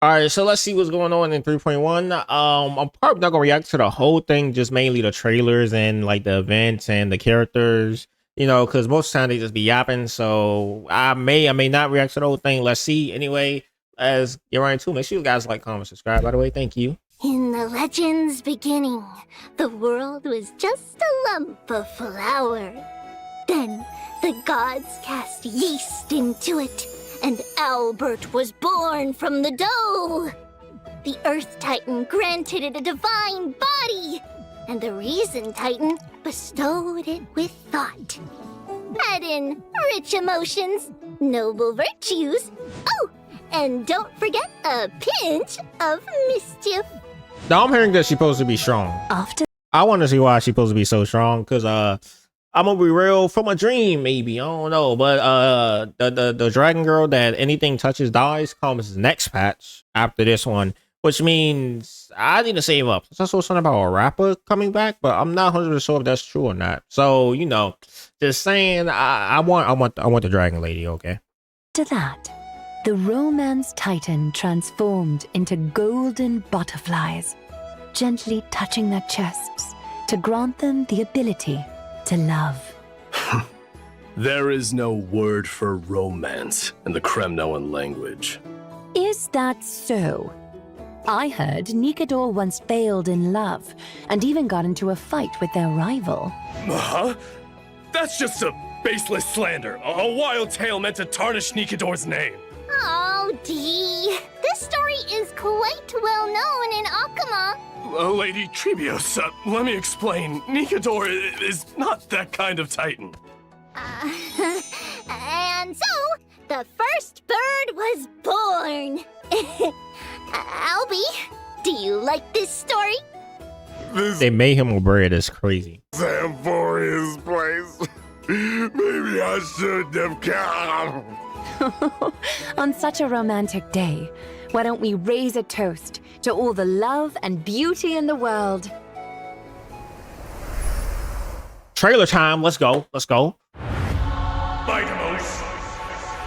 All right, so let's see what's going on in 3.1. I'm probably not gonna react to the whole thing, just mainly the trailers and like the events and the characters, because most of the time they just be yapping. So I may not react to the whole thing. Let's see. Anyway, as you're right too, make sure you guys like, comment, subscribe. By the way, thank you. In the legend's beginning, the world was just a lump of flour. Then the gods cast yeast into it, and Albert was born from the dough. The Earth Titan granted it a divine body, and the Reason Titan bestowed it with thought. Add in rich emotions, noble virtues, oh, and don't forget a pinch of mischief. Now I'm hearing that she's supposed to be strong. I want to see why she's supposed to be so strong, because I'm gonna be real, from a dream, maybe. I don't know. But the dragon girl that anything touches dies comes next patch after this one, which means I need to save up. I saw something about a rapper coming back, but I'm not 100% sure if that's true or not. So, just saying, I want the dragon lady, okay? To that, the Romance Titan transformed into golden butterflies, gently touching their chests to grant them the ability to love. There is no word for romance in the Kremnoan language. Is that so? I heard Nikador once failed in love and even got into a fight with their rival. Huh? That's just a baseless slander, a wild tale meant to tarnish Nikador's name. Oh, Dee. This story is quite well known in Akama. Lady Trebios, let me explain. Nikador is not that kind of titan. And so, the first bird was born. Albie, do you like this story? They made him a bread. It's crazy. Zamphoria's place. Maybe I shouldn't have come. On such a romantic day, why don't we raise a toast to all the love and beauty in the world? Trailer time. Let's go. Let's go. Vitamos,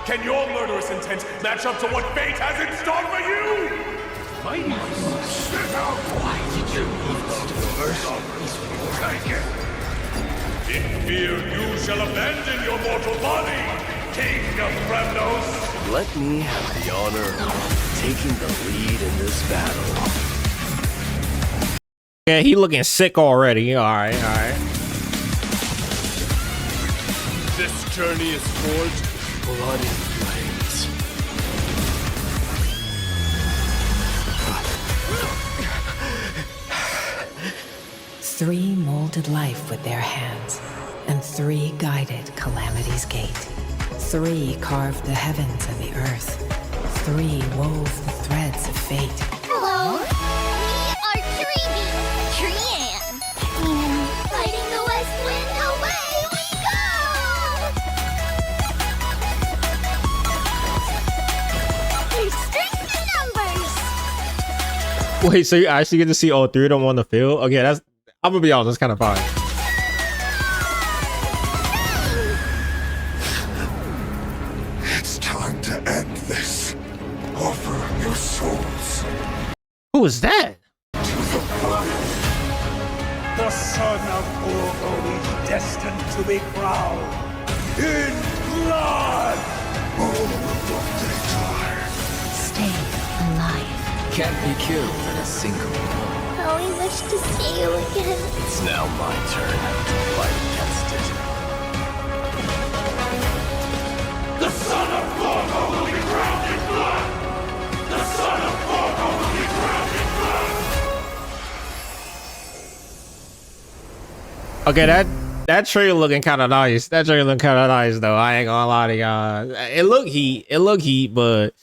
can your murderous intent match up to what fate has in store for you? Why did you take it? In fear you shall abandon your mortal body, King of Kremnos. Let me have the honor of taking the lead in this battle. Yeah, he looking sick already. All right, all right. This journey is forged with blood and flames. Three molded life with their hands, and three guided Calamity's gate. Three carved the heavens and the earth. Three wove the threads of fate. Hello, we are Treeby, Trian, and fighting the West Wind, away we go! Restrict the numbers! Wait, so you actually get to see all three of them on the field? Okay, I'm gonna be honest, that's kind of fine. It's time to end this. Offer your souls Who is that? to the blood. The son of Urgo is destined to be crowned in blood! All of they die. Stay alive. Can't be killed in a single blow. How we wish to see you again. It's now my turn to fight against it. The son of Gorgo will be crowned in blood! The son of Gorgo will be crowned in blood! Okay, that trailer looking kind of nice. That trailer looking kind of nice though. I ain't gonna lie to y'all. It look heat, but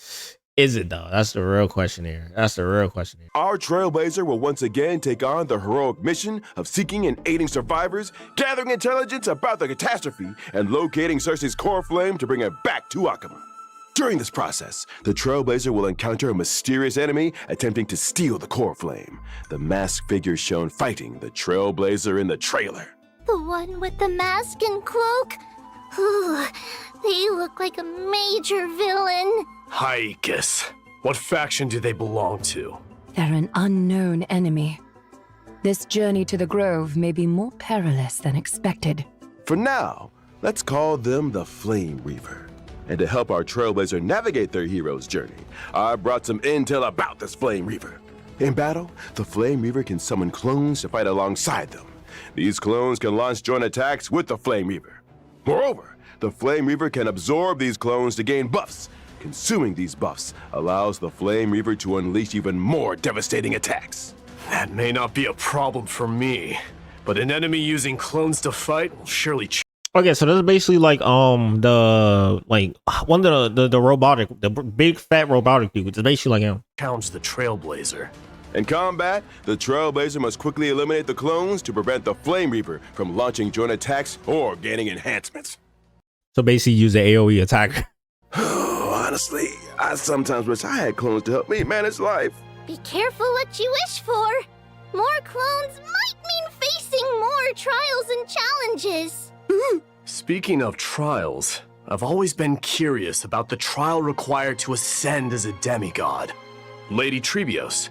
is it though? That's the real question here. That's the real question here. Our Trailblazer will once again take on the heroic mission of seeking and aiding survivors, gathering intelligence about the catastrophe, and locating Cersei's core flame to bring it back to Akama. During this process, the Trailblazer will encounter a mysterious enemy attempting to steal the core flame. The masked figure shown fighting the Trailblazer in the trailer. The one with the mask and cloak? Ooh, they look like a major villain. Haikus. What faction do they belong to? They're an unknown enemy. This journey to the Grove may be more perilous than expected. For now, let's call them the Flame Reaver. And to help our Trailblazer navigate their hero's journey, I brought some intel about this Flame Reaver. In battle, the Flame Reaver can summon clones to fight alongside them. These clones can launch joint attacks with the Flame Reaver. Moreover, the Flame Reaver can absorb these clones to gain buffs. Consuming these buffs allows the Flame Reaver to unleash even more devastating attacks. That may not be a problem for me, but an enemy using clones to fight will surely Okay, so this is basically like the one of the robotic, the big fat robotic dude. It's basically like him. challenge the Trailblazer. In combat, the Trailblazer must quickly eliminate the clones to prevent the Flame Reaper from launching joint attacks or gaining enhancements. So basically use the AoE attacker. Honestly, I sometimes wish I had clones to help me manage life. Be careful what you wish for. More clones might mean facing more trials and challenges. Speaking of trials, I've always been curious about the trial required to ascend as a demigod. Lady Trebios.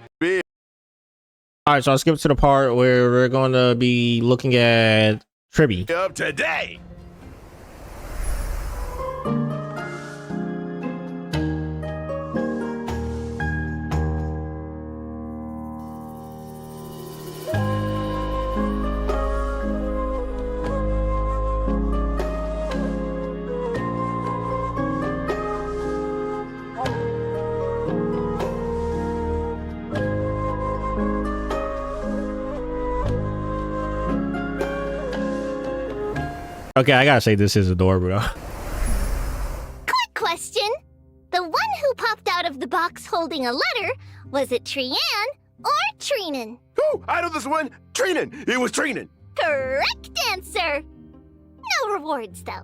Alright, so I'll skip to the part where we're going to be looking at Tribi. Up today! Okay, I gotta say this is adorable though. Quick question. The one who popped out of the box holding a letter, was it Trian or Treenan? Oh, I know this one! Treenan! It was Treenan! Correct answer. No rewards, though.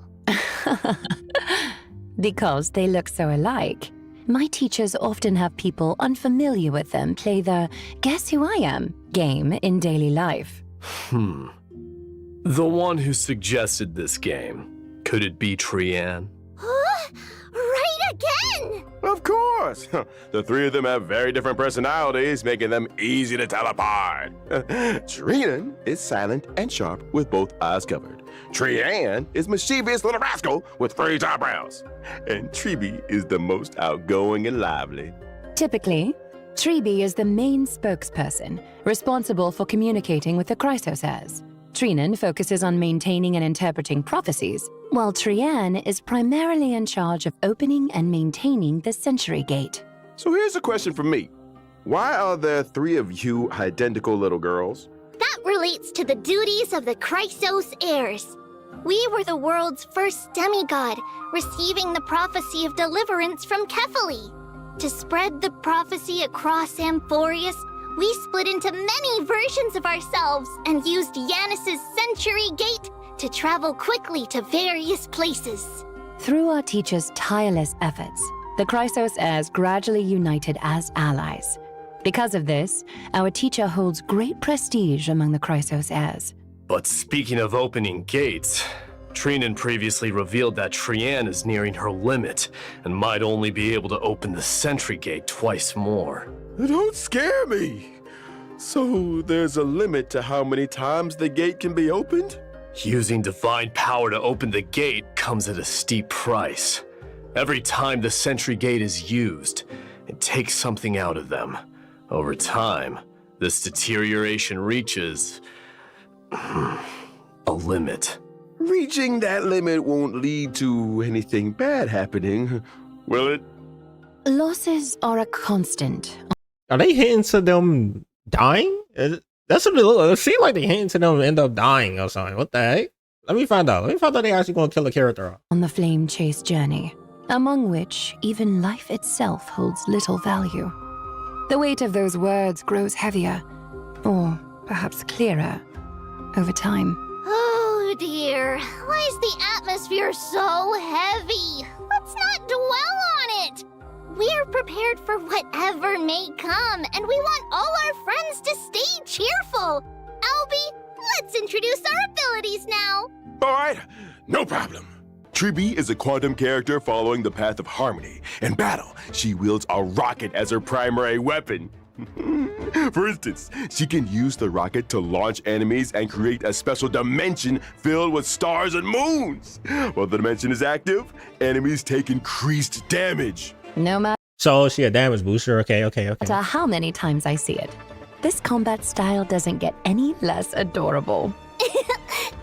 Because they look so alike. My teachers often have people unfamiliar with them play the Guess Who I Am game in daily life. The one who suggested this game. Could it be Trian? Right again! Of course! The three of them have very different personalities, making them easy to tell apart. Treenan is silent and sharp with both eyes covered. Trian is mischievous little rascal with raised eyebrows. And Tribi is the most outgoing and lively. Typically, Tribi is the main spokesperson, responsible for communicating with the Chrysos. Treenan focuses on maintaining and interpreting prophecies, while Trian is primarily in charge of opening and maintaining the Century Gate. So here's a question from me. Why are there three of you identical little girls? That relates to the duties of the Chrysos heirs. We were the world's first demigod, receiving the prophecy of deliverance from Kefali. To spread the prophecy across Amphorius, we split into many versions of ourselves and used Yanis's Century Gate to travel quickly to various places. Through our teacher's tireless efforts, the Chrysos heirs gradually united as allies. Because of this, our teacher holds great prestige among the Chrysos heirs. But speaking of opening gates, Treenan previously revealed that Trian is nearing her limit and might only be able to open the Sentry Gate twice more. Don't scare me! So there's a limit to how many times the gate can be opened? Using divine power to open the gate comes at a steep price. Every time the Sentry Gate is used, it takes something out of them. Over time, this deterioration reaches a limit. Reaching that limit won't lead to anything bad happening, will it? Losses are a constant. Are they hinting to them dying? That's what it looks like. It seems like they hinting to them end up dying or something. What the heck? Let me find out. Let me find out they actually gonna kill a character. On the flame chase journey, among which even life itself holds little value. The weight of those words grows heavier, or perhaps clearer, over time. Oh dear, why is the atmosphere so heavy? Let's not dwell on it. We're prepared for whatever may come, and we want all our friends to stay cheerful. Albie, let's introduce our abilities now. All right, no problem. Tribi is a quantum character following the path of harmony. In battle, she wields a rocket as her primary weapon. For instance, she can use the rocket to launch enemies and create a special dimension filled with stars and moons. While the dimension is active, enemies take increased damage. No matter So she a damage booster. Okay. how many times I see it, this combat style doesn't get any less adorable.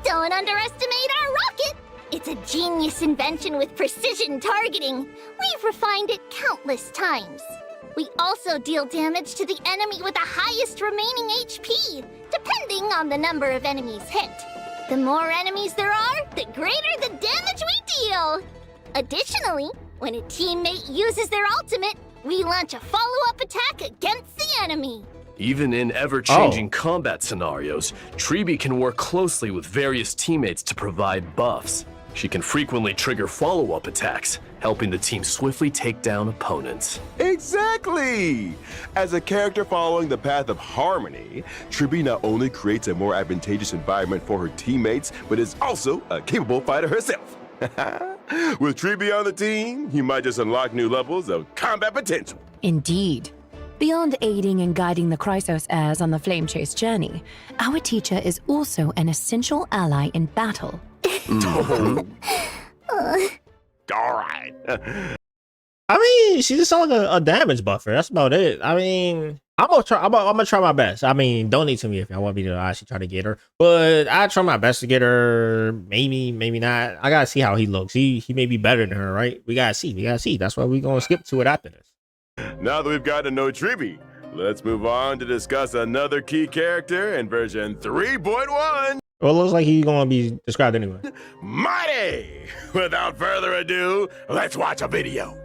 Don't underestimate our rocket! It's a genius invention with precision targeting. We've refined it countless times. We also deal damage to the enemy with the highest remaining HP, depending on the number of enemies hit. The more enemies there are, the greater the damage we deal! Additionally, when a teammate uses their ultimate, we launch a follow-up attack against the enemy. Even in ever-changing combat scenarios, Tribi can work closely with various teammates to provide buffs. She can frequently trigger follow-up attacks, helping the team swiftly take down opponents. Exactly! As a character following the path of harmony, Tribi not only creates a more advantageous environment for her teammates, but is also a capable fighter herself. With Tribi on the team, you might just unlock new levels of combat potential. Indeed. Beyond aiding and guiding the Chrysos heirs on the Flame Chase journey, our teacher is also an essential ally in battle. All right. I mean, she just sounds like a damage buffer. That's about it. I mean, I'm gonna try my best. I mean, donate to me if y'all want me to actually try to get her. But I try my best to get her. Maybe not. I gotta see how he looks. He may be better than her, right? We gotta see. That's why we're gonna skip to it after this. Now that we've got to know Tribi, let's move on to discuss another key character in version 3.1. Well, it looks like he's gonna be described anyway. Mighty! Without further ado, let's watch a video.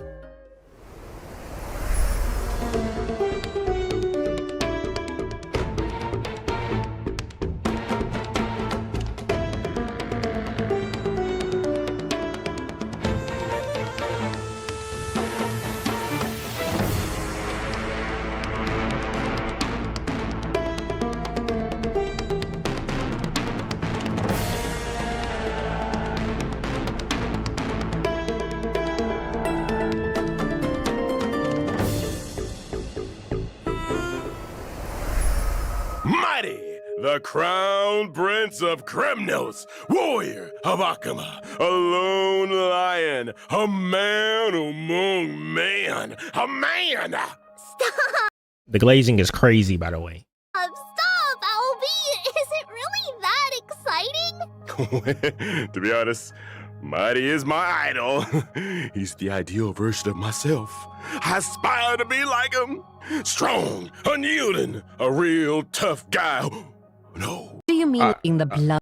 Mighty, the crown prince of Kremnos, warrior of Akama, a lone lion, a man among man, a man! Stop! The glazing is crazy, by the way. Stop, Albie! Is it really that exciting? To be honest, Mighty is my idol. He's the ideal version of myself. I aspire to be like him. Strong, unyielding, a real tough guy. No. Do you mean in the blood?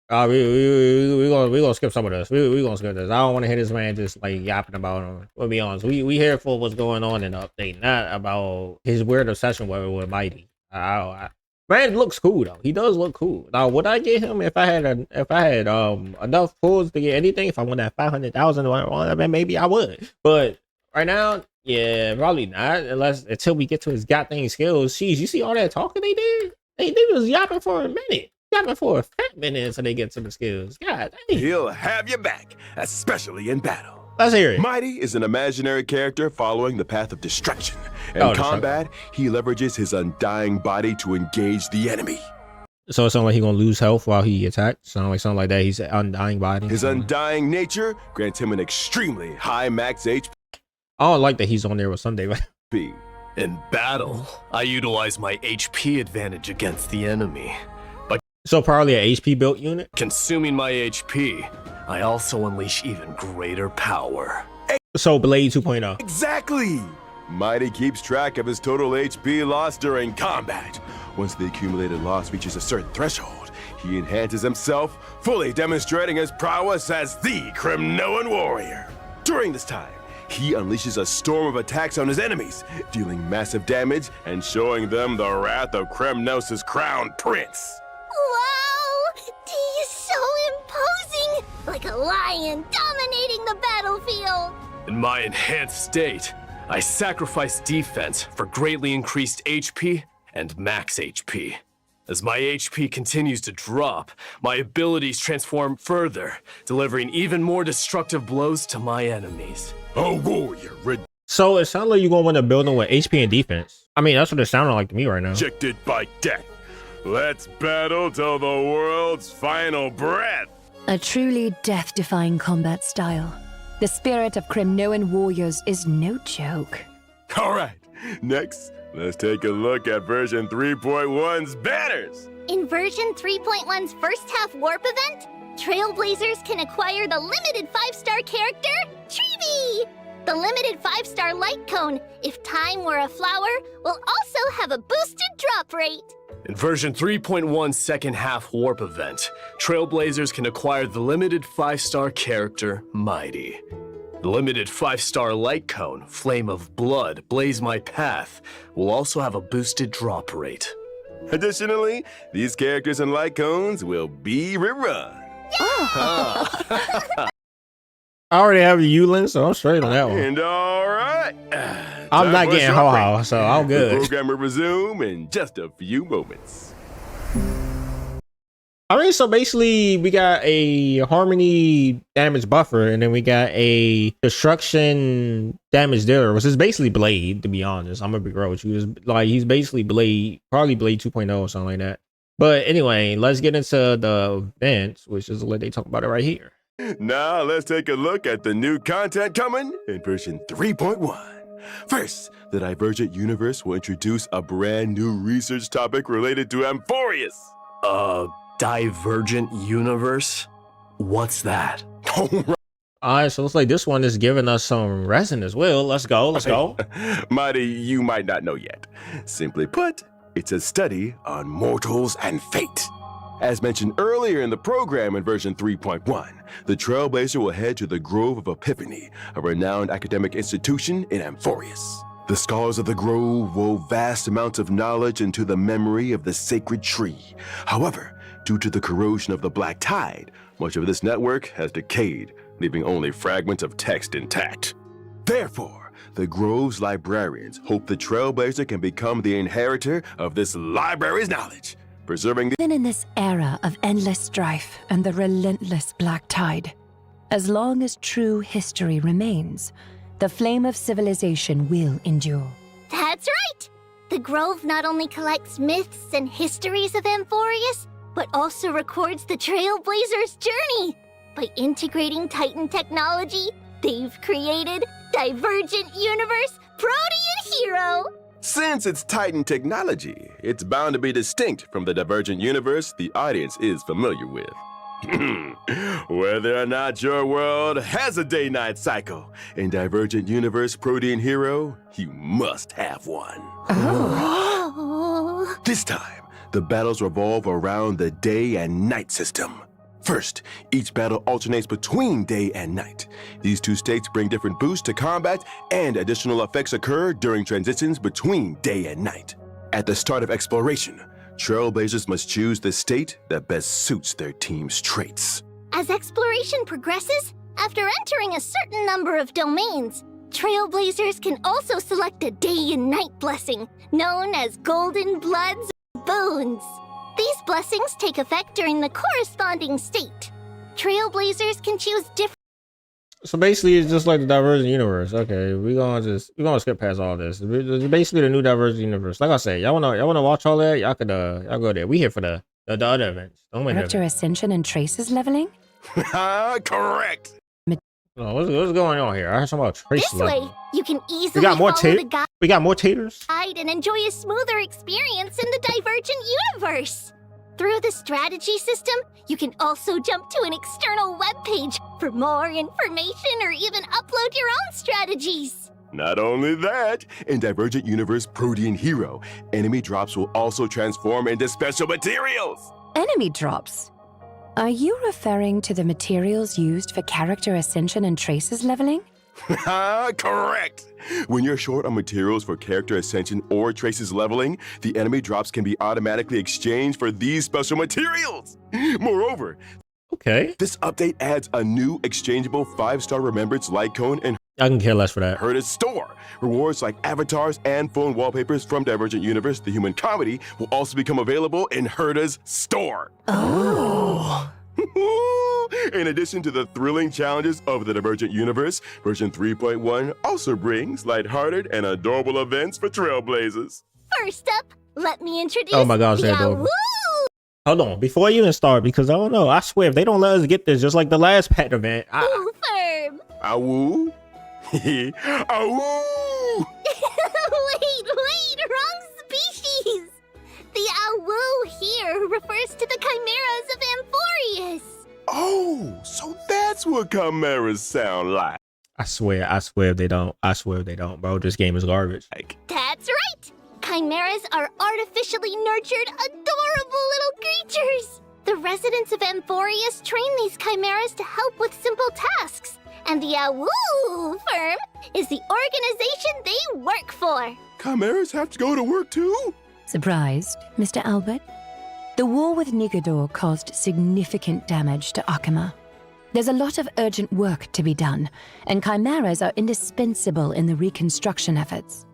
We gonna skip some of this. We gonna skip this. I don't want to hear this man just like yapping about him. We'll be honest. We here for what's going on in the update, not about his weird obsession with Mighty. Man looks cool though. He does look cool. Now, would I get him if I had enough pulls to get anything? If I won that 500,000, maybe I would. But right now, yeah, probably not. Until we get to his goddamn skills. Jeez, you see all that talking they did? They was yapping for a minute. Yapping for a fat minute until they get to the skills. God dang. He'll have your back, especially in battle. Let's hear it. Mighty is an imaginary character following the path of destruction. In combat, he leverages his undying body to engage the enemy. So it sounds like he's gonna lose health while he attacks. Something like that. He's an undying body. His undying nature grants him an extremely high max HP. I don't like that he's on there with Sunday. In battle, I utilize my HP advantage against the enemy. By So probably a HP built unit. consuming my HP, I also unleash even greater power. So Blade 2.0. Exactly! Mighty keeps track of his total HP loss during combat. Once the accumulated loss reaches a certain threshold, he enhances himself, fully demonstrating his prowess as the Kremnoan warrior. During this time, he unleashes a storm of attacks on his enemies, dealing massive damage and showing them the wrath of Kremnos' crown prince. Wow! He is so imposing! Like a lion dominating the battlefield! In my enhanced state, I sacrifice defense for greatly increased HP and max HP. As my HP continues to drop, my abilities transform further, delivering even more destructive blows to my enemies. A warrior So it sounds like you're gonna win a building with HP and defense. I mean, that's what it sounded like to me right now. rejected by death. Let's battle till the world's final breath. A truly death-defying combat style. The spirit of Kremnoan warriors is no joke. All right, next, let's take a look at version 3.1's banners. In version 3.1's first half warp event, Trailblazers can acquire the limited 5-star character, Treevee! The limited 5-star light cone, if time were a flower, will also have a boosted drop rate. In version 3.1's second half warp event, Trailblazers can acquire the limited 5-star character, Mighty. The limited 5-star light cone, Flame of Blood, Blaze My Path, will also have a boosted drop rate. Additionally, these characters and light cones will be rerun. I already have Yulin, so I'm straight on that one. And all right, I'm not getting ho Ho-Ho, so I'm The good. program will resume in just a few moments. I mean, so basically we got a harmony damage buffer, and then we got a destruction damage dealer, which is basically Blade, to be honest. I'm gonna be real with you. It's like he's basically Blade, probably Blade 2.0 or something like that. But anyway, let's get into the events, which is what they talk about it right here. Now let's take a look at the new content coming in version 3.1. First, the Divergent Universe will introduce a brand new research topic related to Amphorius. Divergent Universe? What's that? Alright, so looks like this one is giving us some resin as well. Let's go. Mighty, you might not know yet. Simply put, it's a study on mortals and fate. As mentioned earlier in the program in version 3.1, the Trailblazer will head to the Grove of Epiphany, a renowned academic institution in Amphorius. The scholars of the Grove wove vast amounts of knowledge into the memory of the sacred tree. However, due to the corrosion of the Black Tide, much of this network has decayed, leaving only fragments of text intact. Therefore, the Grove's librarians hope the Trailblazer can become the inheritor of this library's knowledge, preserving the Even in this era of endless strife and the relentless Black Tide, as long as true history remains, the flame of civilization will endure. That's right! The Grove not only collects myths and histories of Amphorius, but also records the Trailblazers' journey. By integrating Titan technology, they've created Divergent Universe Protean Hero! Since it's Titan technology, it's bound to be distinct from the Divergent Universe the audience is familiar with. Whether or not your world has a day-night cycle, in Divergent Universe Protean Hero, you must have one. Oh. This time, the battles revolve around the day and night system. First, each battle alternates between day and night. These two states bring different boosts to combat, and additional effects occur during transitions between day and night. At the start of exploration, Trailblazers must choose the state that best suits their team's traits. As exploration progresses, after entering a certain number of domains, Trailblazers can also select a day and night blessing, known as Golden Bloods or Boons. These blessings take effect during the corresponding state. Trailblazers can choose different. So basically, it's just like the Divergent Universe. Okay, we're gonna skip past all this. It's basically the new Divergent Universe. Like I said, y'all wanna watch all that? Y'all go there. We here for the other events. Don't wait. Character ascension and traces leveling? Correct! Oh, what's going on here? I heard something about trace This way, leveling. you can easily We got more follow the We got more taters. guide and enjoy a smoother experience in the Divergent Universe. Through the strategy system, you can also jump to an external web page for more information or even upload your own strategies. Not only that, in Divergent Universe Protean Hero, enemy drops will also transform into special materials. Enemy drops? Are you referring to the materials used for character ascension and traces leveling? Correct! When you're short on materials for character ascension or traces leveling, the enemy drops can be automatically exchanged for these special materials. Moreover, Okay. this update adds a new exchangeable 5-star remembrance light cone and I can care less for that. Herta's store. Rewards like avatars and phone wallpapers from Divergent Universe, the human comedy, will also become available in Herta's store. Oh. In addition to the thrilling challenges of the Divergent Universe, version 3.1 also brings lighthearted and adorable events for Trailblazers. First up, let me introduce Oh my gosh, they're adorable. Hold on, before you even start, because I don't know, I swear if they don't let us get this, just like the last pet event. Ooh, firm. Awoo. Awoo. Wait, wrong species. The Awoo here refers to the chimeras of Amphorius. Oh, so that's what chimeras sound like. I swear they don't. I swear they don't, bro. This game is garbage. That's right. Chimeras are artificially nurtured, adorable little creatures. The residents of Amphorius train these chimeras to help with simple tasks. And the Awoo firm is the organization they work for. Chimeras have to go to work too? Surprised, Mr. Albert? The war with Nigador caused significant damage to Akima. There's a lot of urgent work to be done, and chimeras are indispensable in the reconstruction efforts.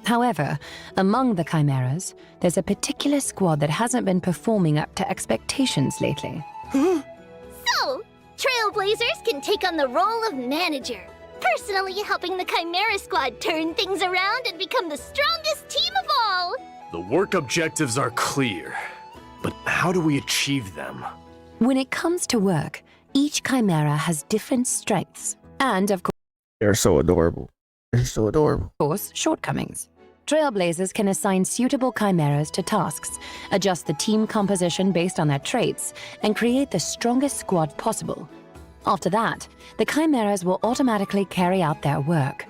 However, among the chimeras, there's a particular squad that hasn't been performing up to expectations lately. So, Trailblazers can take on the role of manager, personally helping the Chimera Squad turn things around and become the strongest team of all. The work objectives are clear, but how do we achieve them? When it comes to work, each chimera has different strengths and, of They're so adorable. They're so adorable. course, shortcomings. Trailblazers can assign suitable chimeras to tasks, adjust the team composition based on their traits, and create the strongest squad possible. After that, the chimeras will automatically carry out their work.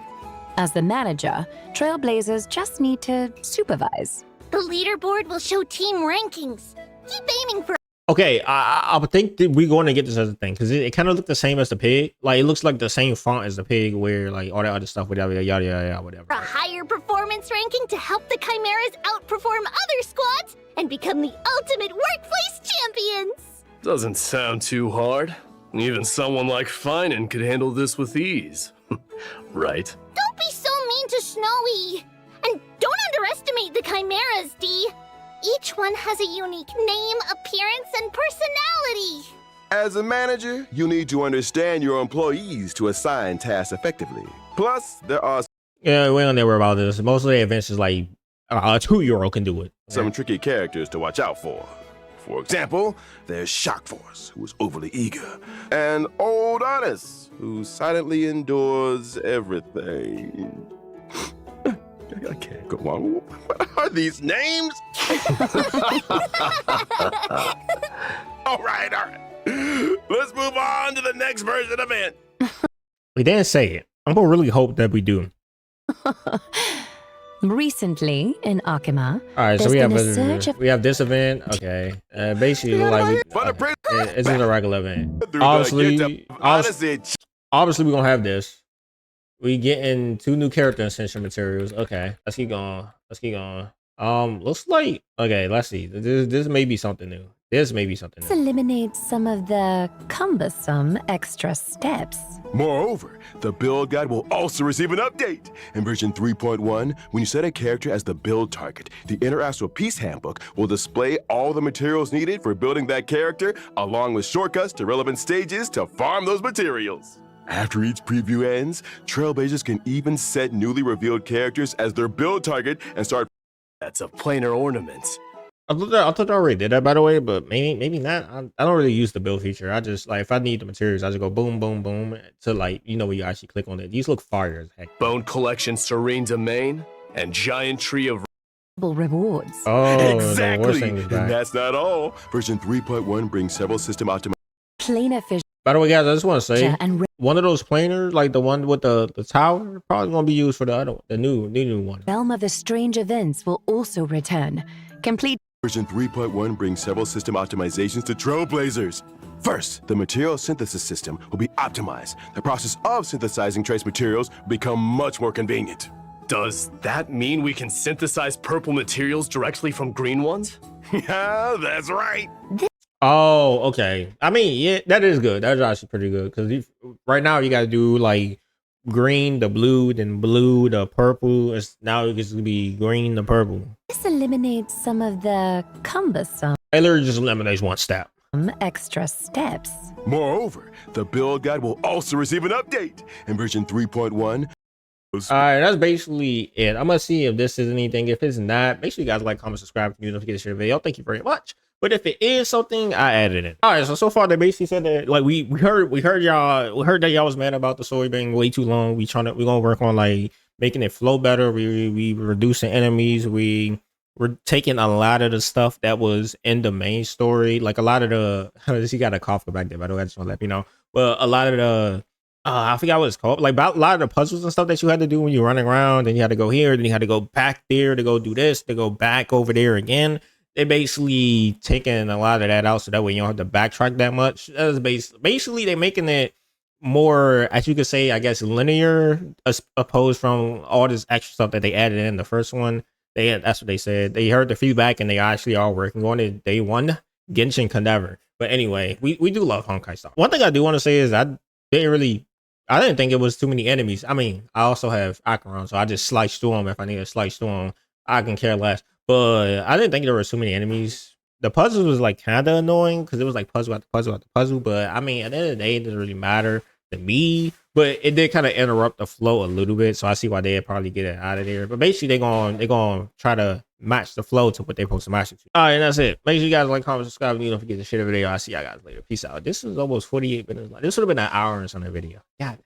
As the manager, Trailblazers just need to supervise. The leaderboard will show team rankings. Keep aiming for Okay, I would think that we're going to get this as a thing because it kind of looked the same as the pig. Like it looks like the same font as the pig, where like all that other stuff, whatever, yada yada, whatever. a higher performance ranking to help the Chimeras outperform other squads and become the ultimate workplace champions. Doesn't sound too hard. Even someone like Finan could handle this with ease. Right? Don't be so mean to Snowy. And don't underestimate the Chimeras, D. Each one has a unique name, appearance, and personality. As a manager, you need to understand your employees to assign tasks effectively. Plus, there are Yeah, we don't worry about this. Most of the events is like a 2-year-old can do it. some tricky characters to watch out for. For example, there's Shock Force, who is overly eager, and Old Honest, who silently endures everything. I can't go on. What are these names? all right. Let's move on to the next version event. We didn't say it. I'm gonna really hope that we do. Recently, in Akima, All right, so there's we have been a surge of we have this event. Okay, basically like it's just a regular event. Obviously, obviously we're gonna have this. We getting 2 new character ascension materials. Okay, let's keep going. Looks like okay. Let's see. This may be something new. This may be something new. eliminate some of the cumbersome extra steps. Moreover, the build guide will also receive an update. In version 3.1, when you set a character as the build target, the Interastral Peace Handbook will display all the materials needed for building that character, along with shortcuts to relevant stages to farm those materials. After each preview ends, Trailblazers can even set newly revealed characters as their build target and start. That's a planar ornament. I thought I already did that, by the way, but maybe not. I don't really use the build feature. I just like if I need the materials, I just go boom, boom, boom to like when you actually click on it. These look fire as heck. Bone Collection Serene Domain and Giant Tree of Rewards. Oh, Exactly. The And that's not all. Version 3.1 brings several system optimizations. Planar fissure By the way, guys, I just want to say and one of those planers, like the one with the tower, probably gonna be used for the new one. Realm of the Strange Events will also return. Complete Version 3.1 brings several system optimizations to Trailblazers. First, the material synthesis system will be optimized. The process of synthesizing trace materials will become much more convenient. Does that mean we can synthesize purple materials directly from green ones? Yeah, that's right. Oh, okay. I mean, yeah, that is good. That's actually pretty good because right now you got to do like green, the blue, then blue, the purple. Now it's gonna be green, the purple. This eliminates some of the cumbersome It literally just eliminates one step. extra steps. Moreover, the build guide will also receive an update in version 3.1. All right, that's basically it. I'm gonna see if this is anything. If it's not, make sure you guys like, comment, subscribe, if you don't forget to share the video. Thank you very much. But if it is something, I added it. All right, so far they basically said that like we heard that y'all was mad about the story being way too long. We're gonna work on like making it flow better. We reducing enemies. We're taking a lot of the stuff that was in the main story, like a lot of the he got a cough back there, by the way. I just want to let you know. Well, a lot of the I forgot what it's called. Like about a lot of the puzzles and stuff that you had to do when you're running around, and you had to go here, then you had to go back there to go do this, to go back over there again. They basically taking a lot of that out so that way you don't have to backtrack that much. That's basically they making it more, as you could say, I guess, linear as opposed from all this extra stuff that they added in the first one. That's what they said. They heard the feedback and they actually are working on it. Day one, Genshin can never. But anyway, we do love Honkai stuff. One thing I do want to say is I didn't think it was too many enemies. I mean, I also have Acheron, so I just slice through them if I need to slice through them. I can care less. But I didn't think there were too many enemies. The puzzle was like kind of annoying because it was like puzzle after puzzle after puzzle. But I mean, at the end of the day, it doesn't really matter to me. But it did kind of interrupt the flow a little bit, so I see why they'd probably get it out of there. But basically, they're gonna try to match the flow to what they're supposed to match it to. All right, and that's it. Make sure you guys like, comment, subscribe, and you don't forget to share the video. I'll see y'all guys later. Peace out. This is almost 48 minutes long. This would have been an hour and something video. God.